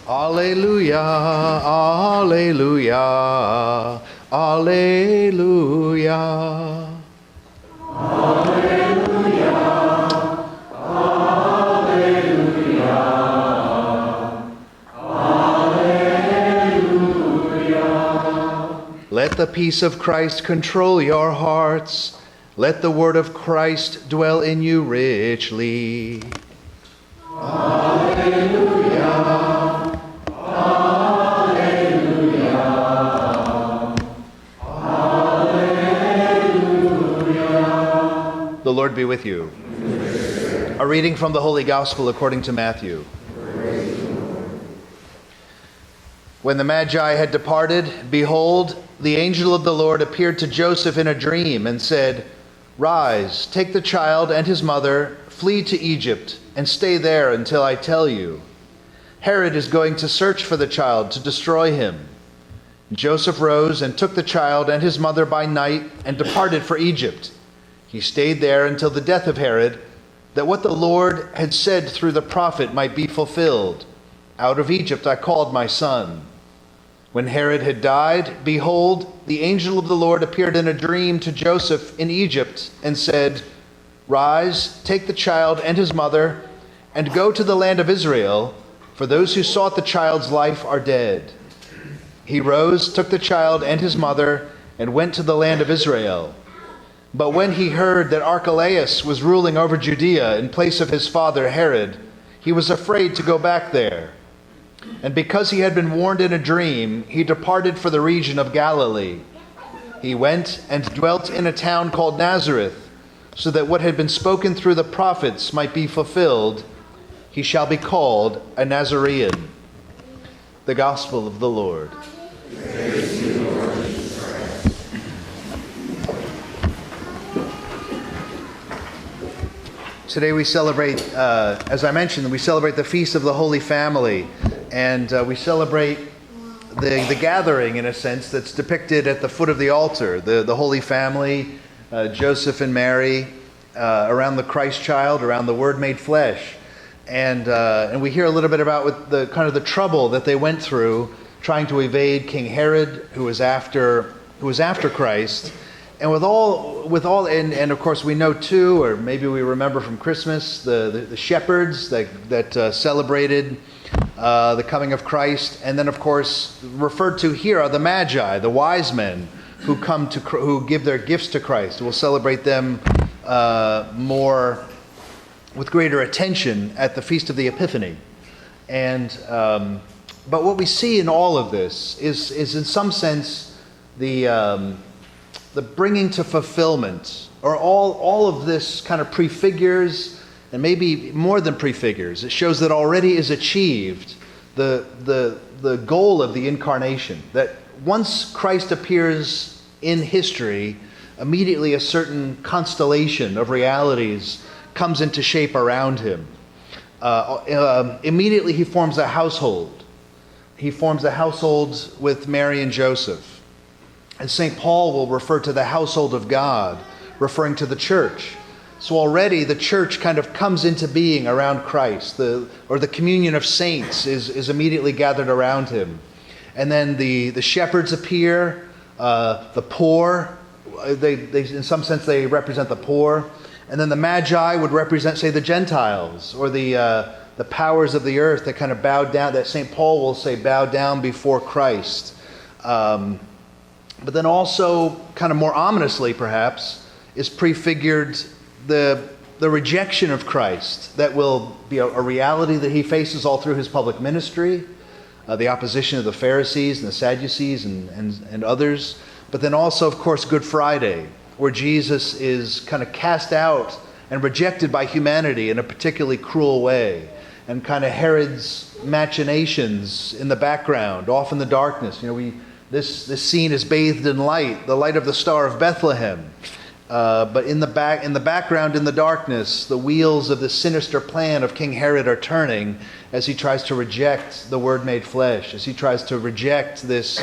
Alleluia, alleluia, alleluia. Let the peace of Christ control your hearts. Let the word of Christ dwell in you richly. Alleluia. Alleluia. Alleluia. The Lord be with you. A reading from the Holy Gospel according to Matthew. When the Magi had departed, behold, the angel of the Lord appeared to Joseph in a dream and said, "Rise, take the child and his mother, flee to Egypt, and stay there until I tell you. Herod is going to search for the child to destroy him." Joseph rose and took the child and his mother by night and departed for Egypt. He stayed there until the death of Herod, that what the Lord had said through the prophet might be fulfilled. "Out of Egypt I called my son." When Herod had died, behold, the angel of the Lord appeared in a dream to Joseph in Egypt and said, "Rise, take the child and his mother, and go to the land of Israel, for those who sought the child's life are dead." He rose, took the child and his mother, and went to the land of Israel. But when he heard that Archelaus was ruling over Judea in place of his father Herod, he was afraid to go back there. And because he had been warned in a dream, he departed for the region of Galilee. He went and dwelt in a town called Nazareth, so that what had been spoken through the prophets might be fulfilled: "He shall be called a Nazarene." The Gospel of the Lord. Praise to you, Lord Jesus Christ. Today we celebrate, as I mentioned, we celebrate the Feast of the Holy Family. And we celebrate the gathering, in a sense, that's depicted at the foot of the altar. The Holy Family, Joseph and Mary, around the Christ child, around the Word made flesh. And we hear a little bit about the kind of the trouble that they went through trying to evade King Herod, who was after Christ. And with all, and of course we know too, or maybe we remember from Christmas, the shepherds that celebrated the coming of Christ, and then of course referred to here are the Magi, the wise men who give their gifts to Christ. We'll celebrate them more with greater attention at the Feast of the Epiphany. And but what we see in all of this is in some sense the bringing to fulfillment, or all of this kind of prefigures, and maybe more than prefigures. It shows that already is achieved the goal of the incarnation. That once Christ appears in history, immediately a certain constellation of realities comes into shape around him. Immediately he forms a household. He forms a household with Mary and Joseph. And St. Paul will refer to the household of God, referring to the church. So already the church kind of comes into being around Christ. The communion of saints is immediately gathered around him. And then the shepherds appear, the poor, they in some sense they represent the poor. And then the Magi would represent, say, the Gentiles, or the powers of the earth that kind of bowed down, that St. Paul will say bowed down before Christ. But then also, kind of more ominously perhaps, is prefigured the rejection of Christ that will be a reality that he faces all through his public ministry, the opposition of the Pharisees and the Sadducees and others. But then also, of course, Good Friday, where Jesus is kind of cast out and rejected by humanity in a particularly cruel way, and kind of Herod's machinations in the background, off in the darkness. This scene is bathed in light, the light of the Star of Bethlehem. But in the background, in the darkness, the wheels of the sinister plan of King Herod are turning as he tries to reject the Word made flesh, as he tries to reject this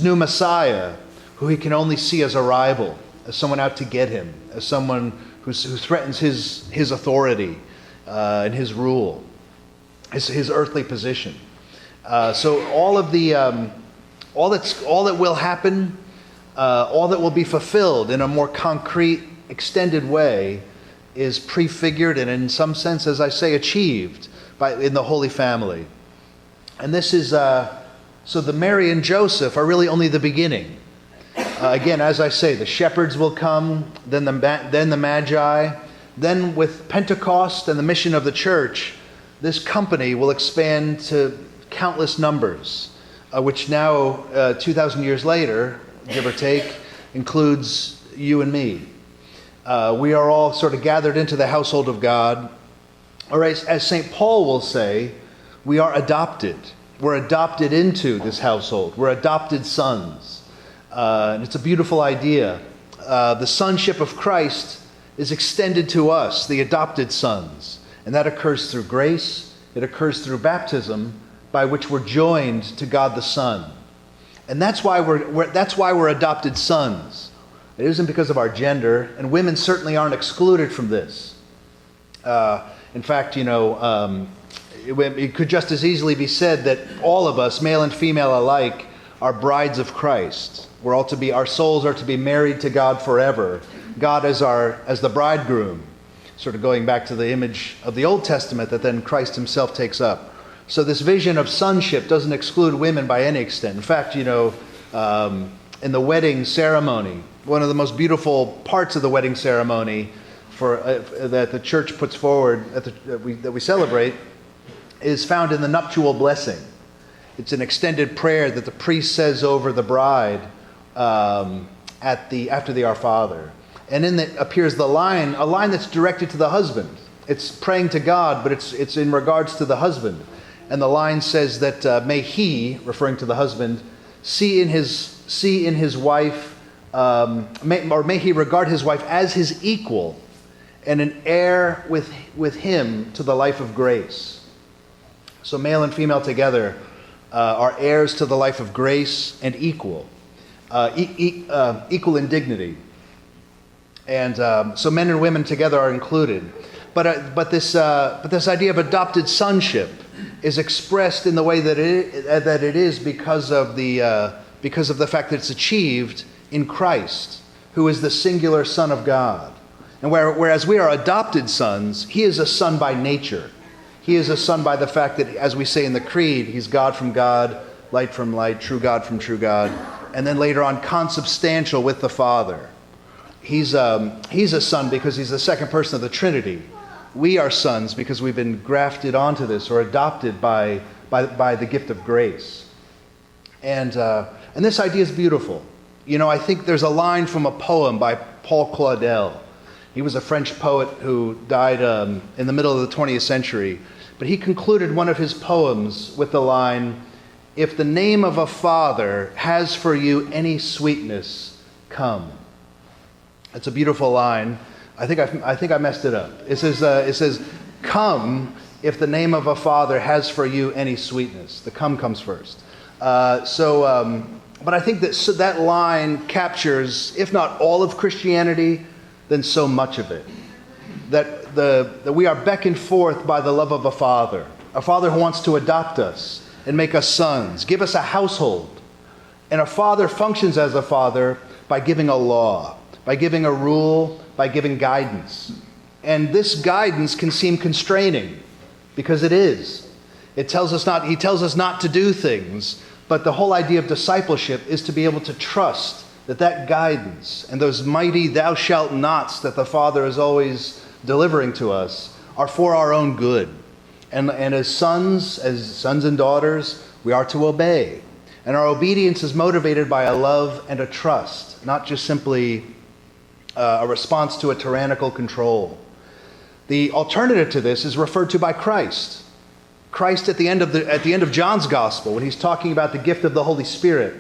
new Messiah, who he can only see as a rival, as someone out to get him, as someone who threatens his authority and his rule, his earthly position. So all that will happen, all that will be fulfilled in a more concrete, extended way, is prefigured and in some sense, as I say, achieved in the Holy Family. And this is, so the Mary and Joseph are really only the beginning. Again, as I say, the shepherds will come, then the Magi, then with Pentecost and the mission of the church, this company will expand to countless numbers, which now, 2,000 years later, give or take, includes you and me. We are all sort of gathered into the household of God. Or as St. Paul will say, we are adopted. We're adopted into this household. We're adopted sons. And it's a beautiful idea. The sonship of Christ is extended to us, the adopted sons. And that occurs through grace. It occurs through baptism, by which we're joined to God the Son. And that's why we're adopted sons. It isn't because of our gender, and women certainly aren't excluded from this. In fact, it could just as easily be said that all of us, male and female alike, are brides of Christ. Our souls are to be married to God forever. God as the bridegroom, sort of going back to the image of the Old Testament that then Christ himself takes up. So this vision of sonship doesn't exclude women by any extent. In fact, in the wedding ceremony, one of the most beautiful parts of the wedding ceremony that the church puts forward, that we celebrate, is found in the nuptial blessing. It's an extended prayer that the priest says over the bride after the Our Father. And in it appears a line that's directed to the husband. It's praying to God, but it's in regards to the husband. And the line says that may he, referring to the husband, see in his wife, may he regard his wife as his equal and an heir with him to the life of grace. So male and female together are heirs to the life of grace and equal in dignity. And so men and women together are included. But this idea of adopted sonship is expressed in the way that it is because of the fact that it's achieved in Christ, who is the singular Son of God. And whereas we are adopted sons, he is a son by nature. He is a son by the fact that, as we say in the Creed, he's God from God, light from light, true God from true God, and then later on consubstantial with the Father. He's a son because he's the second person of the Trinity. We are sons because we've been grafted onto this or adopted by the gift of grace. And this idea is beautiful. I think there's a line from a poem by Paul Claudel. He was a French poet who died in the middle of the 20th century. But he concluded one of his poems with the line, "If the name of a father has for you any sweetness, come." It's a beautiful line. I think I messed it up. It says, "Come if the name of a father has for you any sweetness." The come comes first. But I think that line captures, if not all of Christianity, then so much of it. That we are beckoned forth by the love of a father who wants to adopt us and make us sons, give us a household. And a father functions as a father by giving a law, by giving a rule, by giving guidance. And this guidance can seem constraining, because it is. He tells us not to do things, but the whole idea of discipleship is to be able to trust that guidance and those mighty thou shalt nots that the Father is always delivering to us are for our own good. And as sons and daughters, we are to obey. And our obedience is motivated by a love and a trust, not just simply a response to a tyrannical control. The alternative to this is referred to by Christ. Christ at the end of John's Gospel, when he's talking about the gift of the Holy Spirit,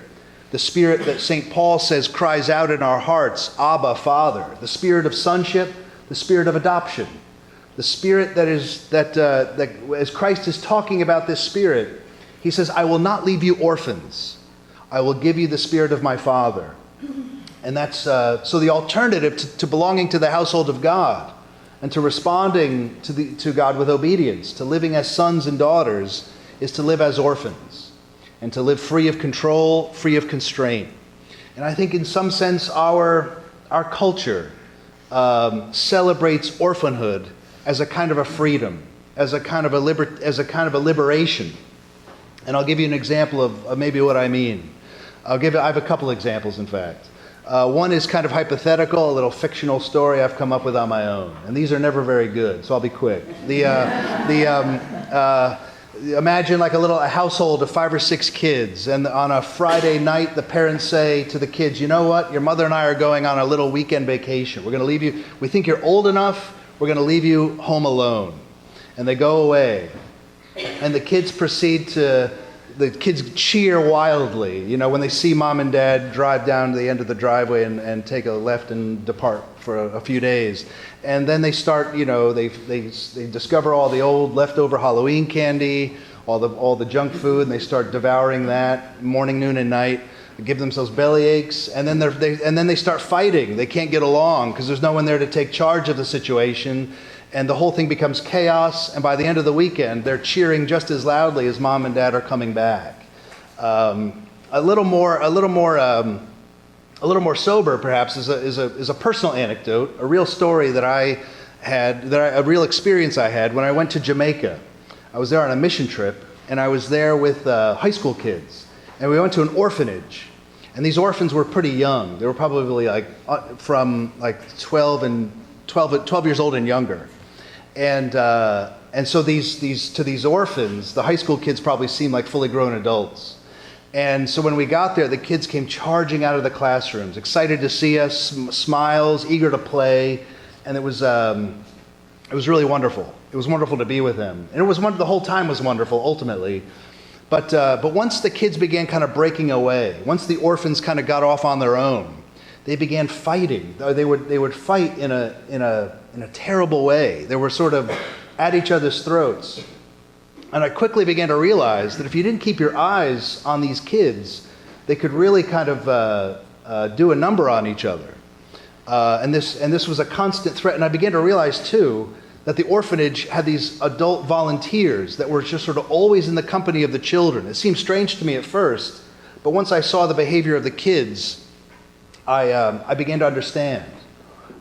the Spirit that St. Paul says cries out in our hearts, Abba, Father, the Spirit of sonship, the Spirit of adoption, the Spirit that as Christ is talking about this Spirit, he says, I will not leave you orphans. I will give you the Spirit of my Father. And that's so the alternative to belonging to the household of God and to responding to God with obedience, to living as sons and daughters, is to live as orphans and to live free of control, free of constraint. And I think in some sense our culture celebrates orphanhood as a kind of a freedom, as a kind of a liberation. And I'll give you an example of maybe what I mean. I have a couple examples, in fact. One is kind of hypothetical, a little fictional story I've come up with on my own. And these are never very good, so I'll be quick. Imagine like a household of 5 or 6 kids, and on a Friday night, the parents say to the kids, you know what, your mother and I are going on a little weekend vacation. We're going to leave you, we think you're old enough, we're going to leave you home alone. And they go away. And the kids cheer wildly, when they see mom and dad drive down to the end of the driveway and take a left and depart for a few days. And then they start, they discover all the old leftover Halloween candy, all the junk food, and they start devouring that morning, noon, and night. They give themselves belly aches, and then they start fighting. They can't get along because there's no one there to take charge of the situation. And the whole thing becomes chaos, and by the end of the weekend, they're cheering just as loudly as mom and dad are coming back. A little more sober, perhaps, is a personal anecdote, a real story that I had, a real experience I had when I went to Jamaica. I was there on a mission trip, and I was there with high school kids, and we went to an orphanage. And these orphans were pretty young; they were probably from 12 years old and younger. And so these orphans, the high school kids probably seemed like fully grown adults. And so when we got there, the kids came charging out of the classrooms, excited to see us, smiles, eager to play, and it was really wonderful. It was wonderful to be with them, and the whole time was wonderful ultimately. But once the kids began kind of breaking away, once the orphans kind of got off on their own, they began fighting. They would fight in a terrible way. They were sort of at each other's throats. And I quickly began to realize that if you didn't keep your eyes on these kids, they could really kind of do a number on each other. And this was a constant threat. And I began to realize, too, that the orphanage had these adult volunteers that were just sort of always in the company of the children. It seemed strange to me at first, but once I saw the behavior of the kids, I began to understand.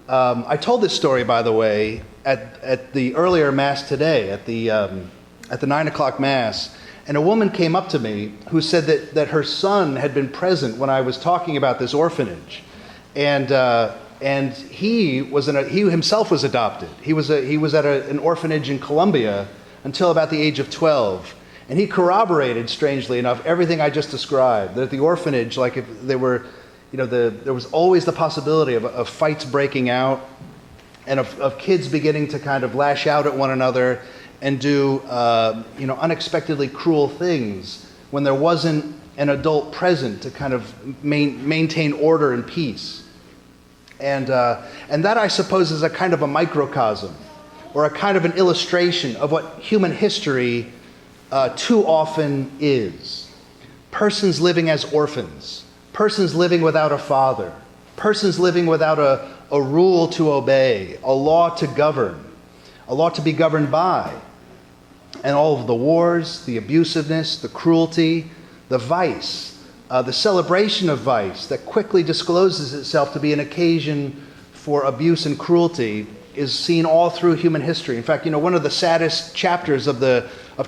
I told this story, by the way, at the earlier Mass today, at the 9 o'clock Mass, and a woman came up to me who said that her son had been present when I was talking about this orphanage, and he himself was adopted. He was at an orphanage in Colombia until about the age of 12, and he corroborated, strangely enough, everything I just described. That the orphanage, like if they were. There was always the possibility of fights breaking out and of kids beginning to kind of lash out at one another and do, unexpectedly cruel things when there wasn't an adult present to kind of maintain order and peace. And that, I suppose, is a kind of a microcosm or a kind of an illustration of what human history too often is. Persons living as orphans. Persons living without a father, persons living without a rule to obey, a law to govern, a law to be governed by, and all of the wars, the abusiveness, the cruelty, the vice, the celebration of vice that quickly discloses itself to be an occasion for abuse and cruelty is seen all through human history. In fact, one of the saddest chapters of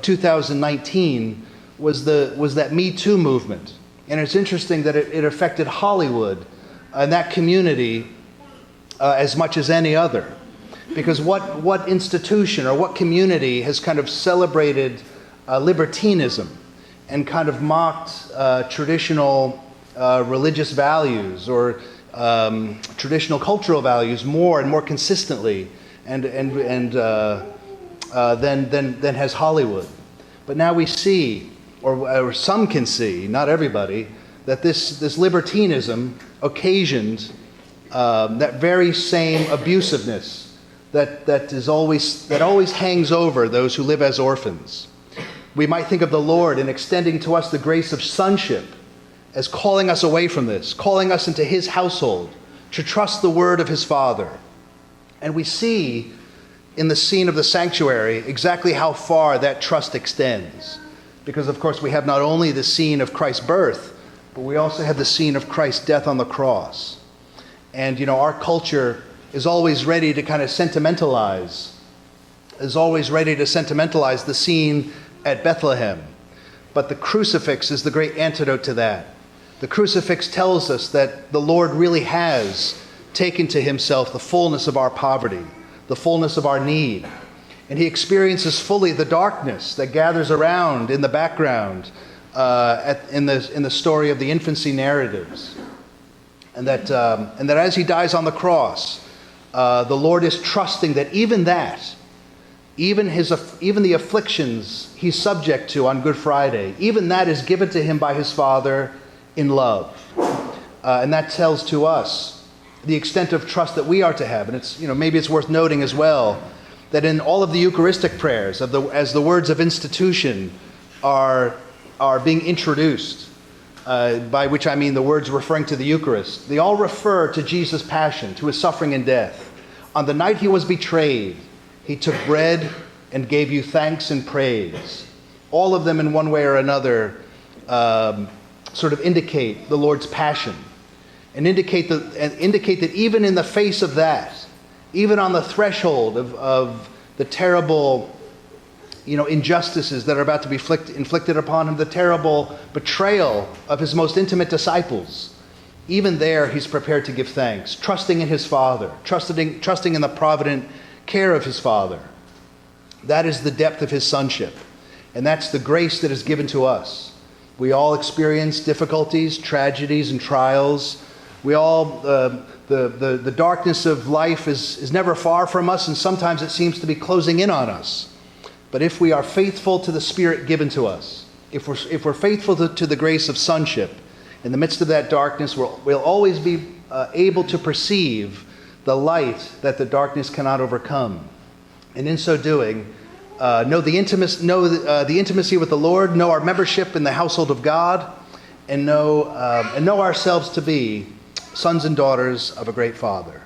2019 was that Me Too movement. And it's interesting that it affected Hollywood and that community as much as any other. Because what institution or what community has kind of celebrated libertinism and kind of mocked traditional religious values or traditional cultural values more and more consistently than has Hollywood? But now we see, or some can see, not everybody, that this libertinism occasioned that very same abusiveness that always hangs over those who live as orphans. We might think of the Lord in extending to us the grace of sonship as calling us away from this, calling us into his household to trust the word of his Father. And we see in the scene of the sanctuary exactly how far that trust extends. because, of course, we have not only the scene of Christ's birth, but we also have the scene of Christ's death on the cross. And, our culture is always ready to kind of sentimentalize the scene at Bethlehem. But the crucifix is the great antidote to that. The crucifix tells us that the Lord really has taken to himself the fullness of our poverty, the fullness of our need. And he experiences fully the darkness that gathers around in the background in the story of the infancy narratives. And that as he dies on the cross, the Lord is trusting that even the afflictions he's subject to on Good Friday, even that is given to him by his Father in love. And that tells to us the extent of trust that we are to have. And it's, maybe it's worth noting as well that in all of the Eucharistic prayers, as the words of institution are being introduced, by which I mean the words referring to the Eucharist, they all refer to Jesus' passion, to his suffering and death. On the night he was betrayed, he took bread and gave you thanks and praise. All of them in one way or another sort of indicate the Lord's passion and indicate that even in the face of that, even on the threshold of the terrible injustices that are about to be inflicted upon him, the terrible betrayal of his most intimate disciples, even there he's prepared to give thanks, trusting in his Father, trusting in the provident care of his Father. That is the depth of his sonship, and that's the grace that is given to us. We all experience difficulties, tragedies, and trials. We all, the darkness of life is never far from us, and sometimes it seems to be closing in on us. But if we are faithful to the Spirit given to us, if we're faithful to the grace of sonship, in the midst of that darkness, we'll always be able to perceive the light that the darkness cannot overcome. And in so doing, know the intimacy with the Lord, know our membership in the household of God, and know ourselves to be sons and daughters of a great Father.